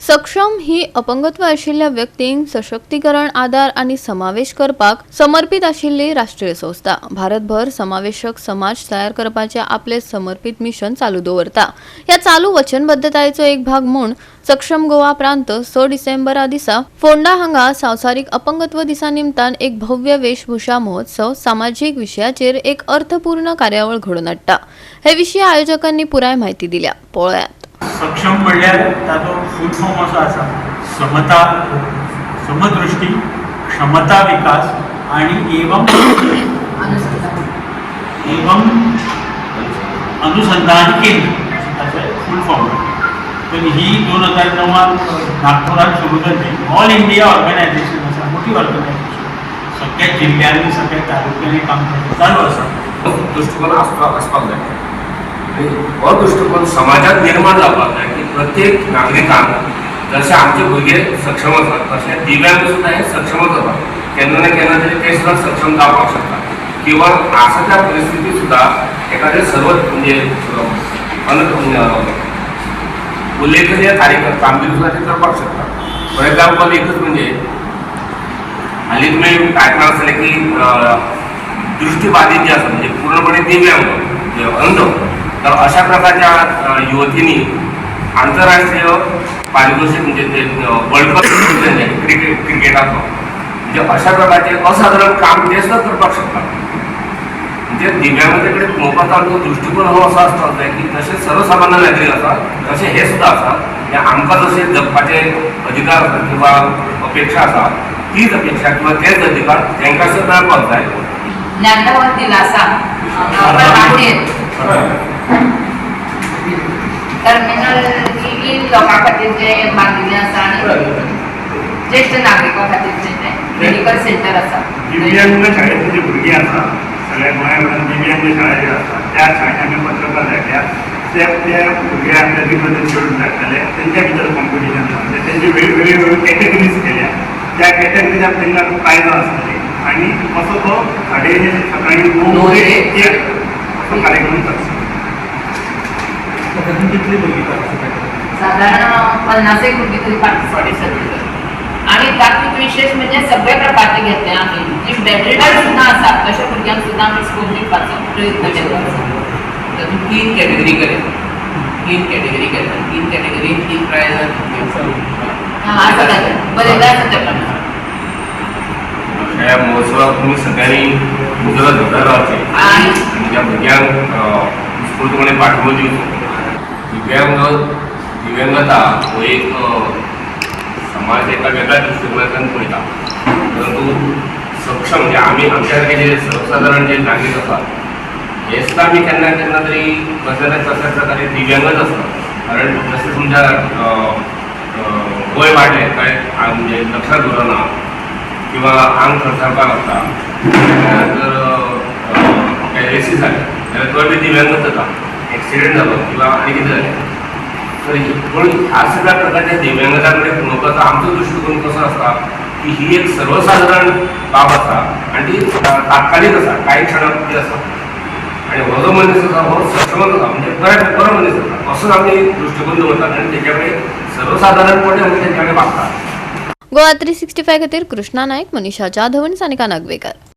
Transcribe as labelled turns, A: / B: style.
A: सक्षम ही अपंगत्व आशिल्ल्या व्यक्तींक सशक्तीकरण आधार आणि समावेश करपाक समर्पित आशिल्ली राष्ट्रीय संस्था भारतभर समावेशक समाज तयार करपाचे आपले समर्पित मिशन चालू दवरता। या चालू वचनबद्धतायेचो एक भाग म्हूण सक्षम गोवा प्रांत 6 डिसेंबरा दिसा फोंडा हांगा संवसारीक अपंगत्व दिसा निमतान एक भव्य वेशभूषा महोत्सव सामाजिक विशयाचेर एक अर्थपूर्ण कार्यावळ घडोवन हाडटा। हे विशीं आयोजकांनी पुराय म्हायती दिल्या। पळयात।
B: सक्षम म्हणल्यार ताचो फूल फॉर्म असो आसा समता, समदृष्टी, क्षमता विकास आणि एवं अनुसंधान केंद्र ताचें फूल फॉर्म। पण ही 2009 नागपुरात सुरू जाल्ली ऑल इंडिया ऑर्गनायझेशन आसा, मोठी ऑर्गनायझेशन, सगळ्या जिल्ह्यांनी सगळ्या तालुक्यांनी काम चालू आसा।
C: दृष्टिकोन आसपाक जाय। हो दृष्टिकोन समाजात निर्माण जावपाक जाय की प्रत्येक नागरिकान जशें आमचे भुरगे सक्षम आसात तशें दिव्यांग सुद्दां हे सक्षमच आसात। केन्ना ना केन्ना तरी ते सुद्दां सक्षम जावपाक शकता किंवा आसा त्या परिस्थितीत सुद्दां एखादे सर्व म्हणजे उल्लेखनीय कामगिरी सुद्दां ते करपाक शकता। फॉर एक्झाम्पल एकच म्हणजे हालीं तुमी आयकलां आसतलें की दृष्टिबाधित जे आसा म्हणजे पूर्णपणे दिव्यांग म्हणजे अंध, तर अशा प्रकारच्या युवतींनी आंतरराष्ट्रीय पारितोषिक म्हणजे ते वर्ल्ड कप क्रिकेटाचो म्हणजे अशा प्रकारचे असाधारण काम ते सुद्धा करपाक शकतात। म्हणजे दिव्यांगाचे कडेन पळोवपाचो दृष्टिकोन हो असो आसपाक जाय की जशे सर्वसामान्य नागरीक आसात तशें हे सुद्धा आसात। आमकां जशे जगपाचे अधिकार आसात किंवा अपेक्षा आसा तीच अपेक्षा किंवा तेच अधिकार तांकां सुद्दां मेळपाक जाय।
D: ज्ञानवंत दिलासा टर्मिनल लोकां खातीर जे बांदिल्लें आसा आनी ज्येष्ठ नागरिकां खातीर जे मेडिकल सेंटर आसा।
B: दिव्यांग शाळेचे जे भुरगीं आसा सगळ्या गोंयांत दिव्यांग शाळा ज्यो आसा त्या शाळेंत आमी पत्रकार धाडल्या। त्या भुरग्या आपल्या रिप्रेझेंट करून धाडटले, तेंच्या भितर कॉम्पिटिशन आसा म्हणजे तेंची वेगवेगळ्यो कॅटेगरीज केल्या। त्या कॅटेगरीजाक तांकां प्रायजां आसतली आणि असो तो साडे सकाळी 9 ते 1 असो कार्यक्रम करता। कितली भुरगीं
D: साधारण 50 भुरगीं तरी पार्टिसिपेट करतात आणि तातूंत विशेष म्हणजे सगळे प्रकारचे घेतले आमी जी बेडरिडन सुद्दां आसात तशा भुरग्यांक सुद्दां आमी स्कोप दिवपाचो प्रयत्न केलो। तातूंत 3 कॅटेगरी केल्या, 3 कॅटेगरी 3 प्रायजां बरयता आसा।
C: ह्या महोत्सवाक तुमी सगळ्यांनी मुजरत हजर रावचे आणि त्या भुरग्यांक उत्स्फूर्तपणे पाठबळ दिवचो। दिव्यांगता हो एक समाज एका वेगळ्या दृष्टिकोनातून पळयता, परंतु सक्षम म्हणजे आमी आमच्या जे सर्वसाधारण जे नागरीक आसात हे सुद्दां आमी केन्ना केन्ना तरी कसल्या ना कसल्या प्रकारे दिव्यांगच आसतात। कारण जशें तुमच्या वय वाडलें काय म्हणजे लक्षात उरना किंवा आंग खरसावपाक लागता, जर काय रेसी जाले जाल्यार तो बी दिव्यांगच जाता, एक्सिडेंट जालो किंवा आनी कितें जालें तर पूण ह्या सगळ्या प्रकारच्या दिव्यांगता कडेन पळोवपाचो आमचो दृश्टिकोन कसो आसता की ही एक सर्वसाधारण बाब आसा आनी ती तात्कालीक आसा, कांय क्षणाक ती आसा आणि हो जो मनीस आसा हो सक्षमच आसा म्हणजे बरो मनीस आसा असोच आमी दृश्टिकोन दवरतात आनी तेच्या कडेन सर्वसाधारणपणे आमी तेच्या कडेन वागतात।
A: गोवा 365 खातीर कृष्णा नायक, मनीषा जाधव आनी सानिका नागवेकर।